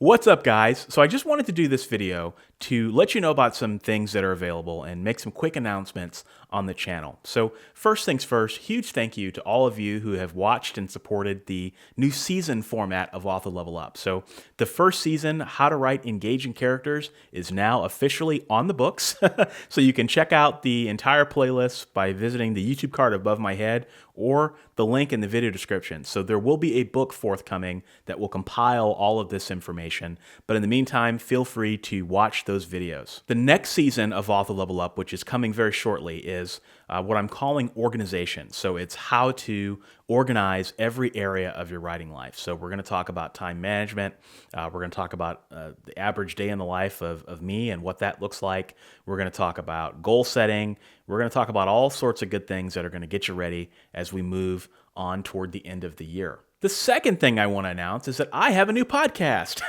What's up, guys? So I just wanted to do this video to let you know about some things that are available and make some quick announcements on the channel. So first things first, huge thank you to all of you who have watched and supported the new season format of Author Level Up. So the first season, How to Write Engaging Characters, is now officially on the books. So you can check out the entire playlist by visiting the YouTube card above my head or the link in the video description. So there will be a book forthcoming that will compile all of this information. But in the meantime, feel free to watch those videos. The next season of Author Level Up, which is coming very shortly, is what I'm calling organization. So it's how to organize every area of your writing life. So we're going to talk about time management. We're going to talk about the average day in the life of me and what that looks like. We're going to talk about goal setting. We're going to talk about all sorts of good things that are going to get you ready as we move on toward the end of the year. The second thing I want to announce is that I have a new podcast.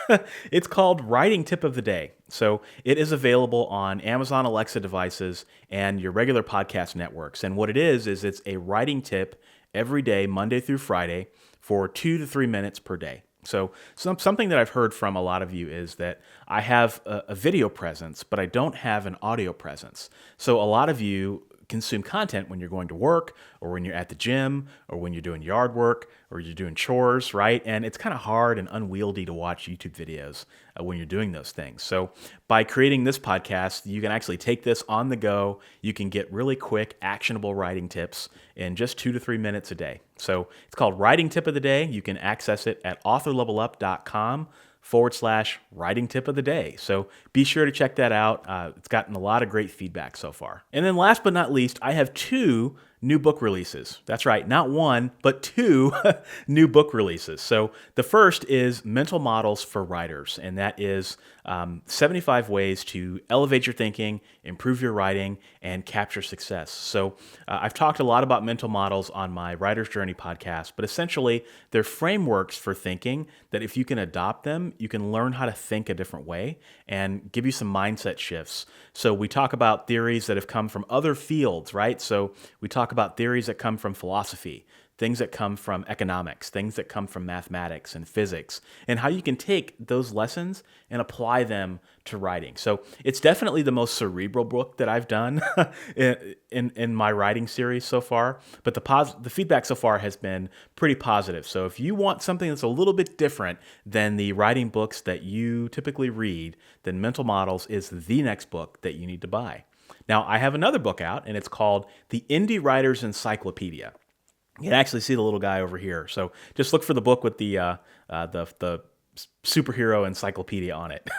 It's called Writing Tip of the Day. So it is available on Amazon Alexa devices and your regular podcast networks. And what it is it's a writing tip every day, Monday through Friday, for 2 to 3 minutes per day. So something that I've heard from a lot of you is that I have a video presence, but I don't have an audio presence. So a lot of you consume content when you're going to work or when you're at the gym or when you're doing yard work or you're doing chores, right? And it's kind of hard and unwieldy to watch YouTube videos when you're doing those things. So by creating this podcast, you can actually take this on the go. You can get really quick, actionable writing tips in just 2 to 3 minutes a day. So it's called Writing Tip of the Day. You can access it at authorlevelup.com/writing tip of the day. So be sure to check that out. It's gotten a lot of great feedback so far. And then last but not least, I have 2 new book releases. That's right, not 1, but 2 new book releases. So the first is Mental Models for Writers, and that is 75 ways to elevate your thinking, improve your writing, and capture success. So I've talked a lot about mental models on my Writer's Journey podcast, but essentially they're frameworks for thinking that if you can adopt them, you can learn how to think a different way and give you some mindset shifts. So we talk about theories that have come from other fields, right? So we talk about theories that come from philosophy, things that come from economics, things that come from mathematics and physics, and how you can take those lessons and apply them to writing. So it's definitely the most cerebral book that I've done in my writing series so far, but the feedback so far has been pretty positive. So if you want something that's a little bit different than the writing books that you typically read, then Mental Models is the next book that you need to buy. Now, I have another book out, and it's called The Indie Writer's Encyclopedia. You can actually see the little guy over here. So just look for the book with the superhero encyclopedia on it.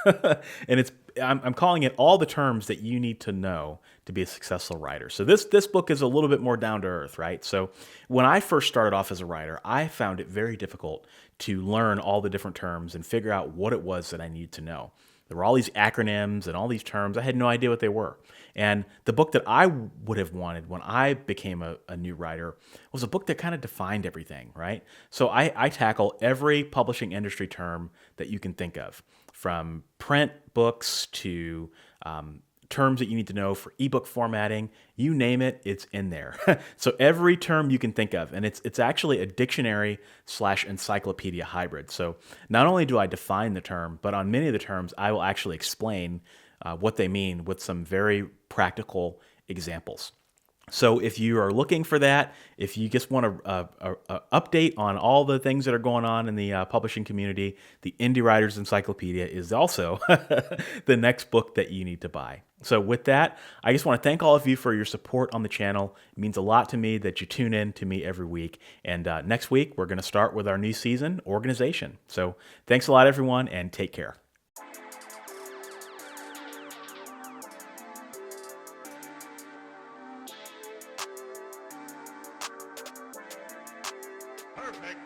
And I'm calling it all the terms that you need to know to be a successful writer. So this book is a little bit more down to earth, right? So when I first started off as a writer, I found it very difficult to learn all the different terms and figure out what it was that I needed to know. There were all these acronyms and all these terms. I had no idea what they were. And the book that I would have wanted when I became a new writer was a book that kind of defined everything, right? So I tackle every publishing industry term that you can think of, from print books to terms that you need to know for ebook formatting. You name it, it's in there. So every term you can think of, and it's actually a dictionary/encyclopedia hybrid. So not only do I define the term, but on many of the terms, I will actually explain what they mean with some very practical examples. So if you are looking for that, if you just want a update on all the things that are going on in the publishing community, the Indie Writer's Encyclopedia is also the next book that you need to buy. So with that, I just want to thank all of you for your support on the channel. It means a lot to me that you tune in to me every week. And next week, we're going to start with our new season, Organization. So thanks a lot, everyone, and take care. Perfect.